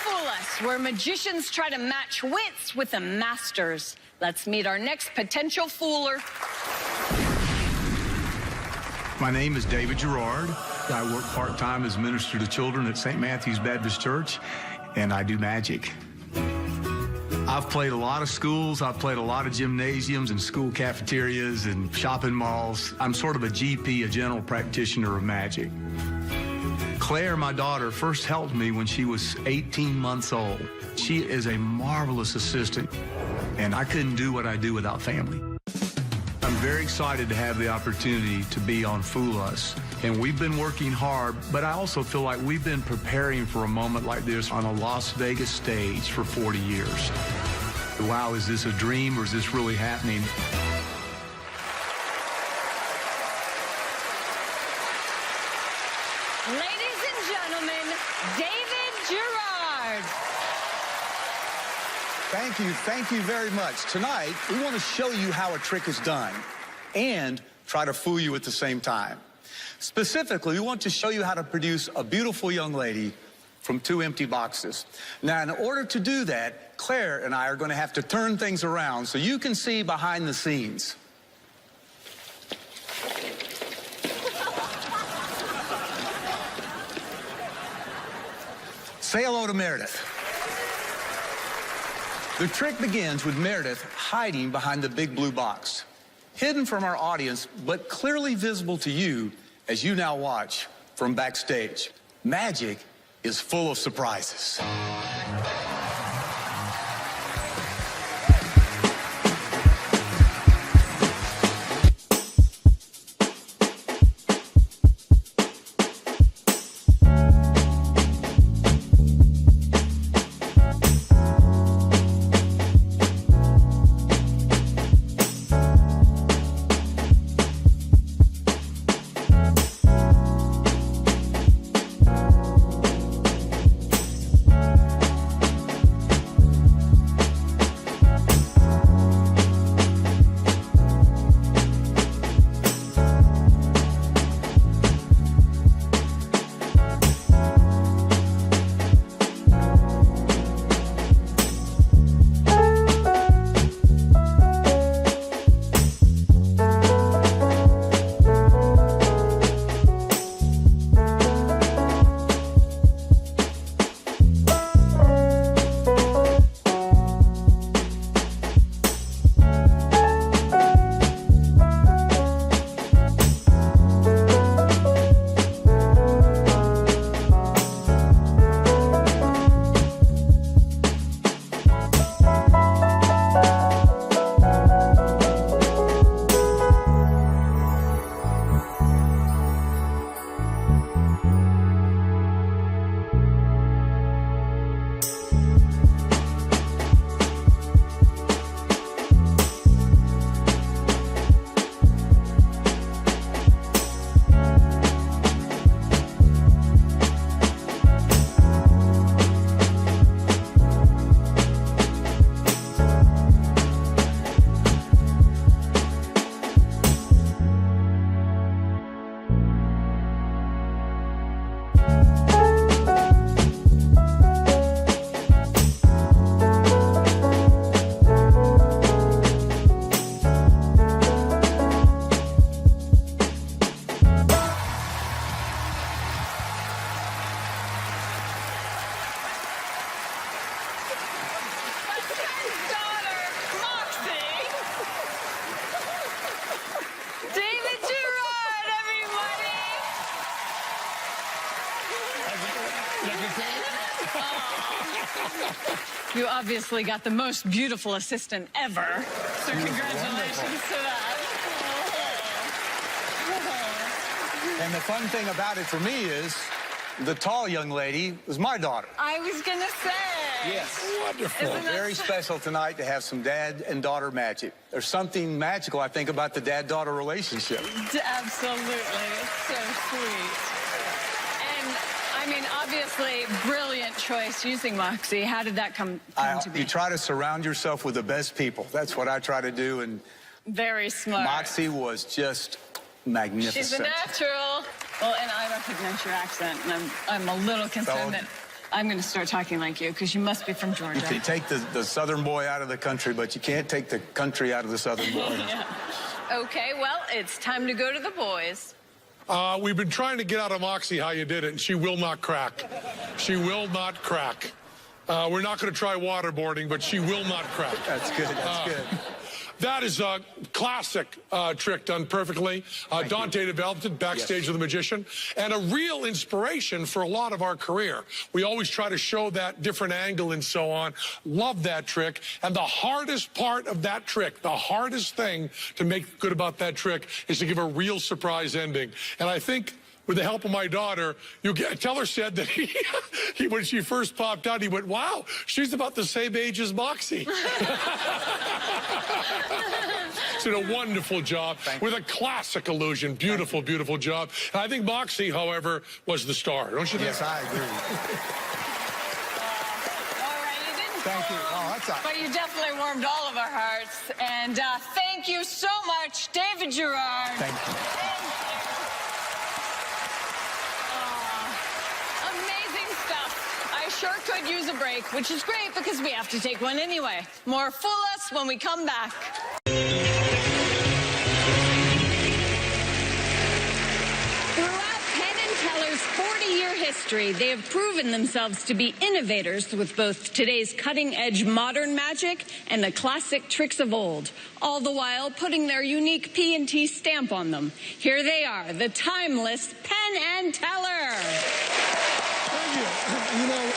Fool Us, where magicians try to match wits with the masters. Let's meet our next potential fooler. My name is David Garrard. I work part-time as minister to children at St. Matthew's Baptist Church, and I do magic. I've played a lot of schools. I've played a lot of gymnasiums and school cafeterias and shopping malls. I'm sort of a GP, a general practitioner of magic. Claire, my daughter, first helped me when she was 18 months old. She is a marvelous assistant, and I couldn't do what I do without family. I'm very excited to have the opportunity to be on Fool Us, and we've been working hard, but I also feel like we've been preparing for a moment like this on a Las Vegas stage for 40 years. Wow, is this a dream or is this really happening? Ladies and gentlemen, David Garrard. Thank you very much. Tonight, we want to show you how a trick is done and try to fool you at the same time. Specifically, we want to show you how to produce a beautiful young lady from 2 empty boxes. Now, in order to do that, Claire and I are going to have to turn things around so you can see behind the scenes. Say hello to Meredith. The trick begins with Meredith hiding behind the big blue box, hidden from our audience, but clearly visible to you as you now watch from backstage. Magic is full of surprises. You obviously got the most beautiful assistant ever. So congratulations to that. And the fun thing about it for me is the tall young lady was my daughter. I was going to say. Yes. Wonderful. Very special tonight to have some dad and daughter magic. There's something magical, I think, about the dad-daughter relationship. Absolutely. It's so sweet. And, I mean, obviously, brilliant choice using Moxie. How did that come to be? You try to surround yourself with the best people. That's what I try to do. And very smart. Moxie was just magnificent. She's a natural. Well, and I recognize your accent, and I'm a little concerned that I'm going to start talking like you because you must be from Georgia. You can take the southern boy out of the country, but you can't take the country out of the southern boy. Yeah. Okay, well, it's time to go to the boys. We've been trying to get out of Moxie how you did it, and she will not crack. She will not crack. We're not going to try waterboarding, but she will not crack. That's good. That's good. That is a classic trick done perfectly. Dante developed it backstage of The Magician, and a real inspiration for a lot of our career. We always try to show that different angle and so on. Love that trick. And the hardest part of that trick, the hardest thing to make good about that trick is to give a real surprise ending. And I think with the help of my daughter, Teller said that he when she first popped out, he went, wow, she's about the same age as Moxie. She did a wonderful job with a classic illusion. Beautiful, beautiful job. And I think Moxie, however, was the star. Don't you think? Yes, I agree. All right, you didn't Thank you. Oh, that's all. but you definitely warmed all of our hearts. And thank you so much, David Garrard. Thank you. Amazing stuff. I sure could use a break, which is great because we have to take one anyway. More Fool Us when we come back. Throughout Penn and Teller's 40-year history, they have proven themselves to be innovators with both today's cutting-edge modern magic and the classic tricks of old, all the while putting their unique P&T stamp on them. Here they are, the timeless Penn and Teller. Thank you. You know,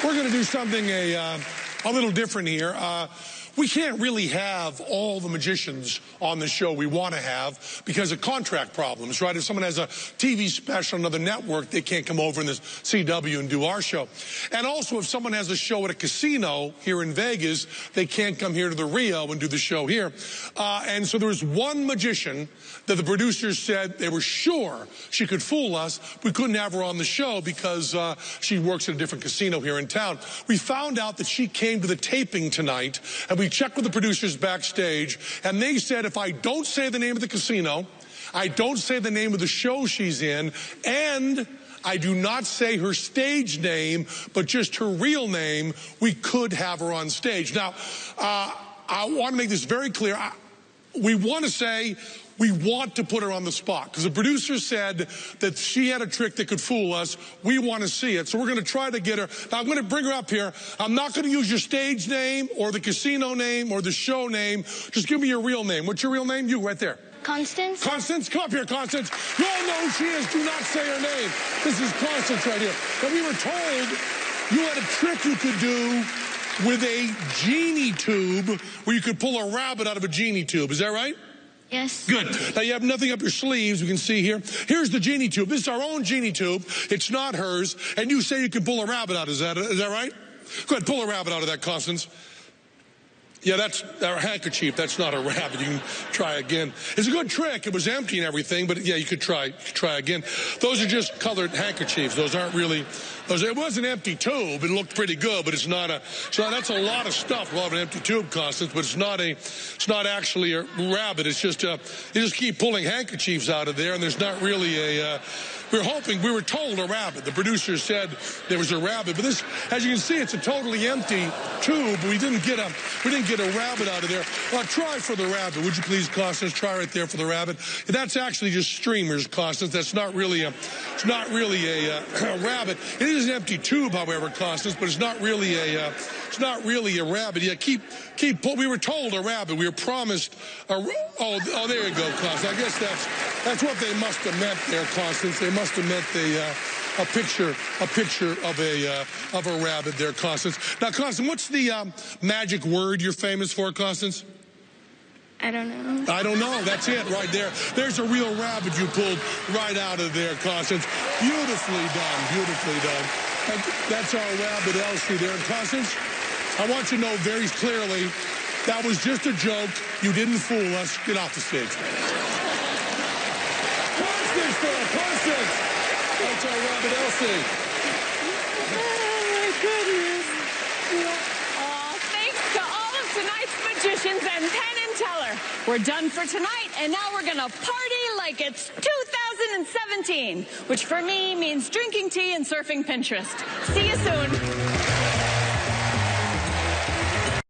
we're going to do something a little different here. We can't really have all the magicians on the show we want to have because of contract problems, right? If someone has a TV special on another network, they can't come over in the CW and do our show. And also, if someone has a show at a casino here in Vegas, they can't come here to the Rio and do the show here. And so there was one magician that the producers said they were sure she could fool us. We couldn't have her on the show because she works at a different casino here in town. We found out that she came to the taping tonight, and we checked with the producers backstage, and they said if I don't say the name of the casino, I don't say the name of the show she's in, and I do not say her stage name, but just her real name, we could have her on stage. Now, I want to make this very clear. We want to say we want to put her on the spot because the producer said that she had a trick that could fool us. We want to see it. So we're going to try to get her. Now, I'm going to bring her up here. I'm not going to use your stage name or the casino name or the show name. Just give me your real name. What's your real name? You, right there. Constance? Constance, come up here, Constance. You all know who she is. Do not say her name. This is Constance right here. And we were told you had a trick you could do with a genie tube where you could pull a rabbit out of a genie tube. Is that right? Yes. Good. Now, you have nothing up your sleeves. We can see here. Here's the genie tube. This is our own genie tube. It's not hers. And you say you can pull a rabbit out. Is that right? Go ahead, pull a rabbit out of that, Constance. Yeah, that's our handkerchief. That's not a rabbit. You can try again. It's a good trick. It was empty and everything, but yeah, you could try again. Those are just colored handkerchiefs. Those aren't really. It was an empty tube. It looked pretty good, but it's not a. So that's a lot of stuff. We'll have an empty tube, Constance, but it's not actually a rabbit. It's just you just keep pulling handkerchiefs out of there, and there's not really a. We were told a rabbit. The producer said there was a rabbit, but this, as you can see, it's a totally empty tube. We didn't get a rabbit out of there. Try for the rabbit, would you please, Constance? Try right there for the rabbit. That's actually just streamers, Constance. That's not really a rabbit. It is an empty tube, however, Constance, but it's not really a rabbit. Yeah, keep. We were told a rabbit. We were promised a. Oh, there you go, Constance. I guess that's what they must have meant there, Constance. They must have meant a picture of a rabbit there, Constance. Now, Constance, what's the magic word you're famous for, Constance? I don't know. I don't know. That's it right there. There's a real rabbit you pulled right out of there, Constance. Beautifully done. Beautifully done. That's our rabbit Elsie there. Constance, I want you to know very clearly that was just a joke. You didn't fool us. Get off the stage. Constance there. Constance. That's our rabbit Elsie. Oh, my goodness. Thanks to all of tonight's magicians and Penn and Teller. We're done for tonight, and now we're going to party like it's 2008. 2017, which for me means drinking tea and surfing Pinterest. See you soon.